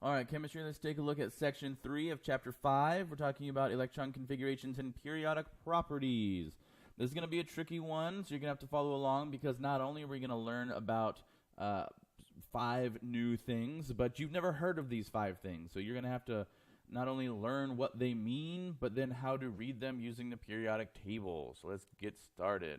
All right, chemistry, let's take a look at section 3 of chapter 5. We're talking about electron configurations and periodic properties. This is going to be a tricky one, so you're going to have to follow along because not only are we going to learn about 5 new things, but you've never heard of these 5 things. So you're going to have to not only learn what they mean, but then how to read them using the periodic table. So let's get started.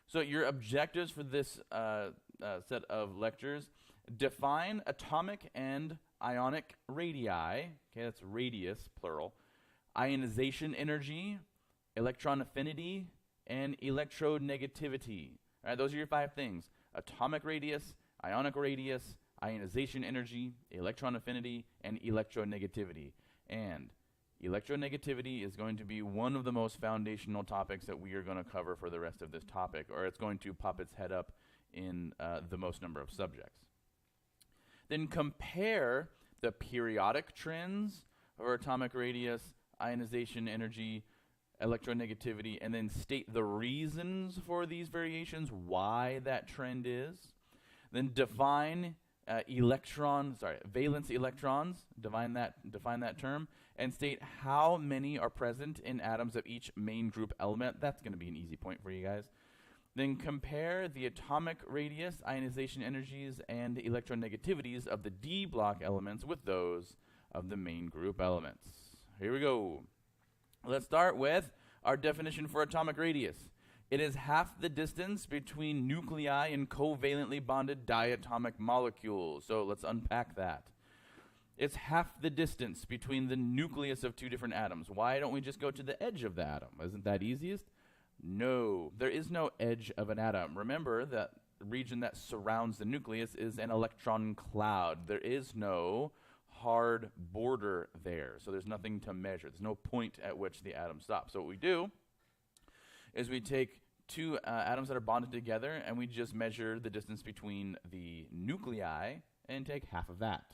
So your objectives for this set of lectures: define atomic and ionic radii, okay, that's radius, plural, ionization energy, electron affinity, and electronegativity. All right, those are your 5 things: atomic radius, ionic radius, ionization energy, electron affinity, and electronegativity. And electronegativity is going to be one of the most foundational topics that we are going to cover for the rest of this topic, or it's going to pop its head up in the most number of subjects. Then compare the periodic trends of atomic radius, ionization energy, electronegativity, and then state the reasons for these variations, why that trend is. Then define valence electrons, define that term, and state how many are present in atoms of each main group element. That's going to be an easy point for you guys. Then compare the atomic radius, ionization energies, and electronegativities of the D block elements with those of the main group elements. Here we go. Let's start with our definition for atomic radius. It is half the distance between nuclei in covalently bonded diatomic molecules. So let's unpack that. It's half the distance between the nucleus of 2 different atoms. Why don't we just go to the edge of the atom? Isn't that easiest? No, there is no edge of an atom. Remember that the region that surrounds the nucleus is an electron cloud. There is no hard border there, so there's nothing to measure. There's no point at which the atom stops. So what we do is we take 2 atoms that are bonded together and we just measure the distance between the nuclei and take half of that.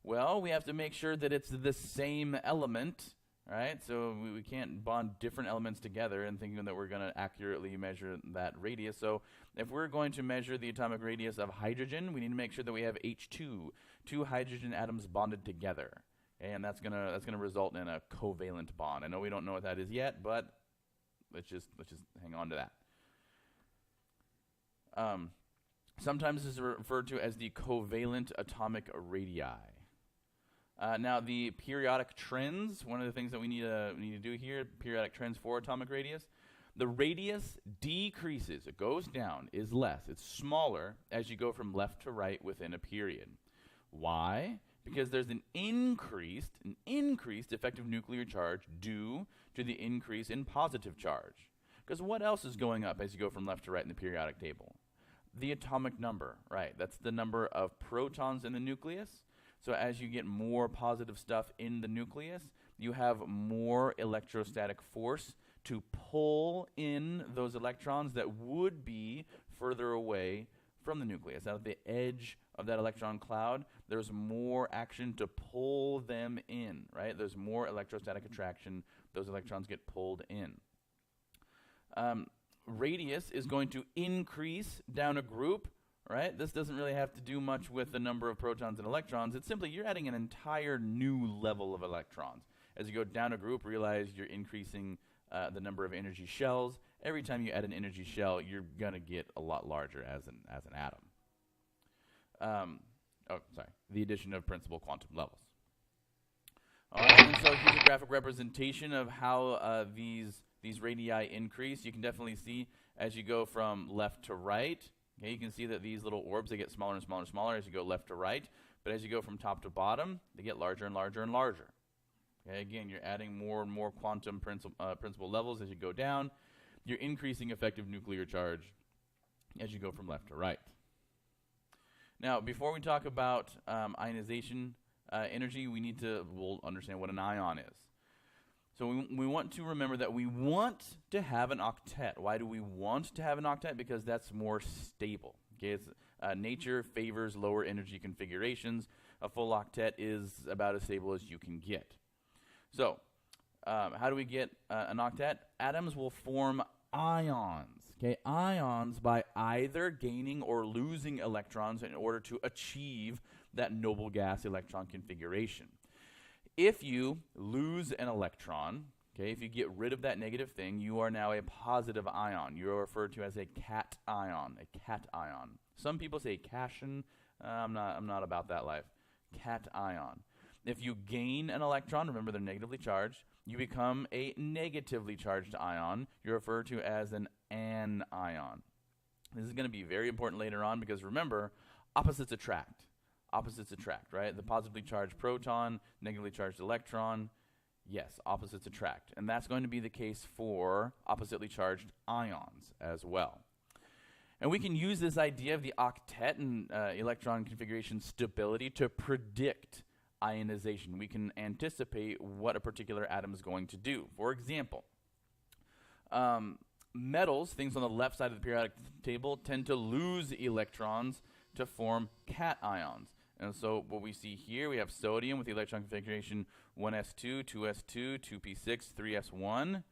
Well, we have to make sure that it's the same element, right? So we can't bond different elements together and thinking that we're going to accurately measure that radius. So if we're going to measure the atomic radius of hydrogen, we need to make sure that we have H2, 2 hydrogen atoms bonded together. And that's gonna result in a covalent bond. I know we don't know what that is yet, but let's just hang on to that. Sometimes this is referred to as the covalent atomic radii. Now, the periodic trends, one of the things that we need to do here, periodic trends for atomic radius, the radius decreases, it goes down, is less, it's smaller as you go from left to right within a period. Why? Because there's an increased effective nuclear charge due to the increase in positive charge. Because what else is going up as you go from left to right in the periodic table? The atomic number, right? That's the number of protons in the nucleus. So as you get more positive stuff in the nucleus, you have more electrostatic force to pull in those electrons that would be further away from the nucleus. At the edge of that electron cloud, there's more action to pull them in, right? There's more electrostatic attraction. Those electrons get pulled in. Radius is going to increase down a group, right? This doesn't really have to do much with the number of protons and electrons. It's simply you're adding an entire new level of electrons. As you go down a group, realize you're increasing the number of energy shells. Every time you add an energy shell, you're going to get a lot larger as an atom. The addition of principal quantum levels. All right, and so here's a graphic representation of how these radii increase. You can definitely see as you go from left to right. Okay, you can see that these little orbs, they get smaller and smaller and smaller as you go left to right. But as you go from top to bottom, they get larger and larger and larger. Okay, again, you're adding more and more quantum principal levels as you go down. You're increasing effective nuclear charge as you go from left to right. Now, before we talk about ionization energy, we'll understand what an ion is. So we want to remember that we want to have an octet. Why do we want to have an octet? Because that's more stable. Okay, nature favors lower energy configurations. A full octet is about as stable as you can get. So how do we get an octet? Atoms will form ions. Okay, ions by either gaining or losing electrons in order to achieve that noble gas electron configuration. If you lose an electron, okay, if you get rid of that negative thing, you are now a positive ion. You are referred to as a cation, a cation. Some people say cation. I'm not about that life. Cation. If you gain an electron, remember they're negatively charged, you become a negatively charged ion. You're referred to as an anion. This is going to be very important later on because remember, opposites attract. Opposites attract, right? The positively charged proton, negatively charged electron. Yes, opposites attract. And that's going to be the case for oppositely charged ions as well. And we can use this idea of the octet and electron configuration stability to predict ionization. We can anticipate what a particular atom is going to do. For example, metals, things on the left side of the periodic table, tend to lose electrons to form cations. And so what we see here, we have sodium with the electron configuration 1s2, 2s2, 2p6, 3s1.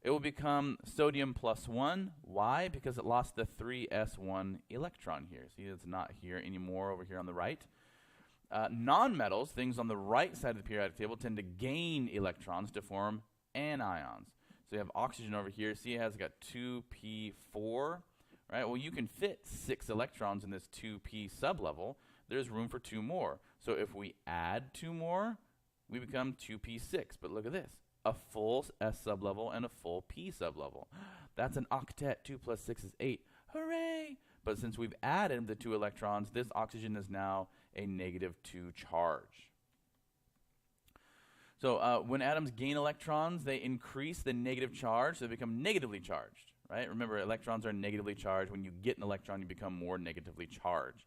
It will become sodium plus 1. Why? Because it lost the 3s1 electron here. See, it's not here anymore over here on the right. Non-metals, things on the right side of the periodic table, tend to gain electrons to form anions. So you have oxygen over here. See, it has got 2p4. Right? Well, you can fit 6 electrons in this 2p sublevel. There's room for 2 more. So if we add 2 more, we become 2p6. But look at this. A full S sublevel and a full P sublevel. That's an octet. 2 plus 6 is 8. Hooray! But since we've added the 2 electrons, this oxygen is now a -2 charge. So when atoms gain electrons, they increase the negative charge, so they become negatively charged. Right? Remember, electrons are negatively charged. When you get an electron, you become more negatively charged.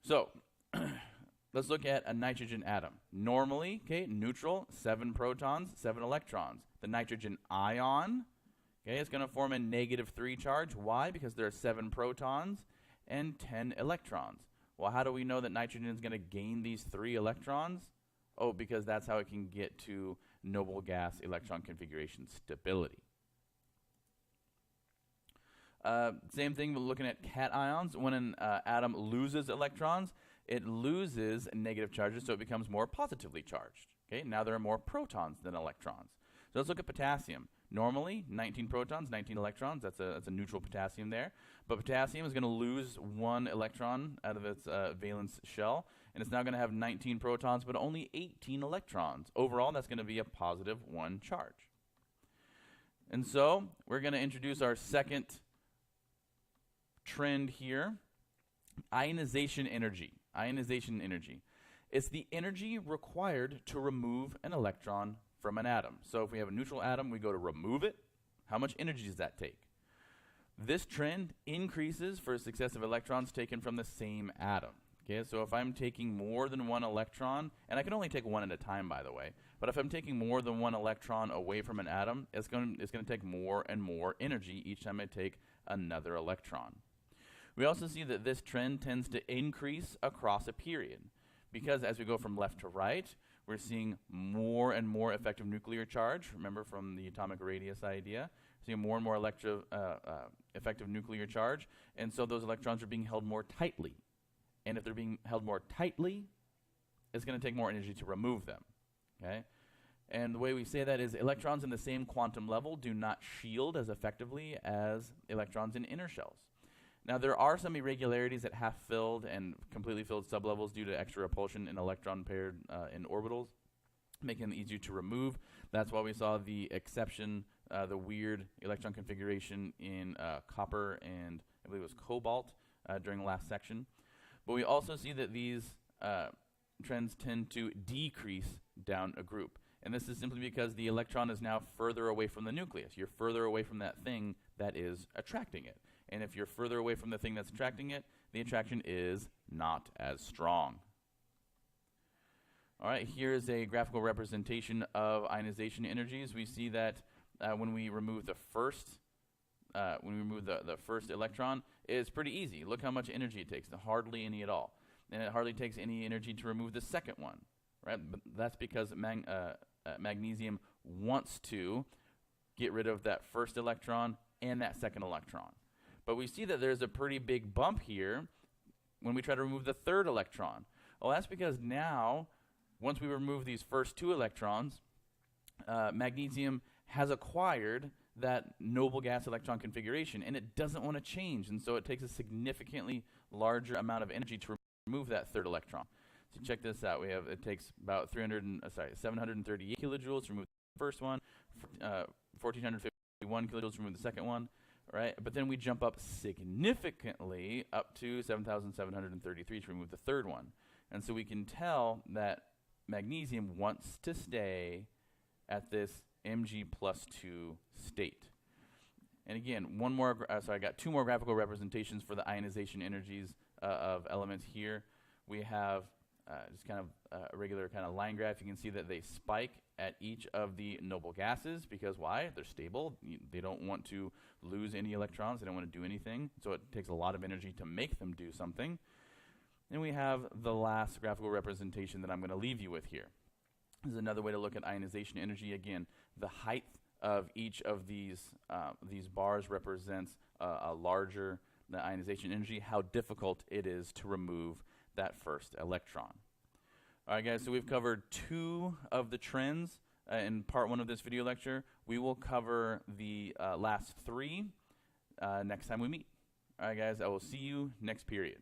So let's look at a nitrogen atom. Normally, okay, neutral, 7 protons, 7 electrons. The nitrogen ion, okay, is going to form a -3 charge. Why? Because there are 7 protons and 10 electrons. Well, how do we know that nitrogen is going to gain these 3 electrons? Oh, because that's how it can get to noble gas electron configuration stability. Same thing, we're looking at cations. When an atom loses electrons, it loses negative charges, so it becomes more positively charged. Okay, now there are more protons than electrons. So let's look at potassium. Normally, 19 protons, 19 electrons. That's a neutral potassium there. But potassium is going to lose 1 electron out of its valence shell, and it's now going to have 19 protons, but only 18 electrons. Overall, that's going to be a +1 charge. And so we're going to introduce our second trend here, ionization energy. Ionization energy. It's the energy required to remove an electron from an atom. So if we have a neutral atom, we go to remove it. How much energy does that take? This trend increases for successive electrons taken from the same atom. Okay, so if I'm taking more than 1 electron, and I can only take 1 at a time, by the way, but if I'm taking more than 1 electron away from an atom, it's going to take more and more energy each time I take another electron. We also see that this trend tends to increase across a period because as we go from left to right, we're seeing more and more effective nuclear charge. Remember from the atomic radius idea, seeing more and more effective nuclear charge, and so those electrons are being held more tightly. And if they're being held more tightly, it's going to take more energy to remove them. Okay? And the way we say that is electrons in the same quantum level do not shield as effectively as electrons in inner shells. Now, there are some irregularities at half-filled and completely filled sublevels due to extra repulsion in electron paired in orbitals, making them easier to remove. That's why we saw the exception, the weird electron configuration in copper and I believe it was cobalt during the last section. But we also see that these trends tend to decrease down a group. And this is simply because the electron is now further away from the nucleus. You're further away from that thing that is attracting it. And if you're further away from the thing that's attracting it, the attraction is not as strong. All right, here's a graphical representation of ionization energies. We see that when we remove the first electron, it's pretty easy. Look how much energy it takes, hardly any at all. And it hardly takes any energy to remove the second one, right? But that's because magnesium wants to get rid of that first electron and that second electron. But we see that there's a pretty big bump here when we try to remove the third electron. Well, that's because now, once we remove these first 2 electrons, magnesium has acquired that noble gas electron configuration, and it doesn't want to change, and so it takes a significantly larger amount of energy to remove that 3rd electron. So check this out. It takes about 738 kilojoules to remove the first one, 1,451 kilojoules to remove the second one, right? But then we jump up significantly up to 7,733 to remove the 3rd one. And so we can tell that magnesium wants to stay at this Mg+2 state. And again, I got 2 more graphical representations for the ionization energies of elements here. We have just kind of a regular kind of line graph. You can see that they spike at each of the noble gases because why? They're stable. They don't want to lose any electrons. They don't want to do anything. So it takes a lot of energy to make them do something. And we have the last graphical representation that I'm going to leave you with here. This is another way to look at ionization energy. Again, the height of each of these bars represents a larger the ionization energy, how difficult it is to remove that first electron. All right, guys, so we've covered 2 of the trends in part 1 of this video lecture. We will cover the last 3 next time we meet. All right, guys, I will see you next period.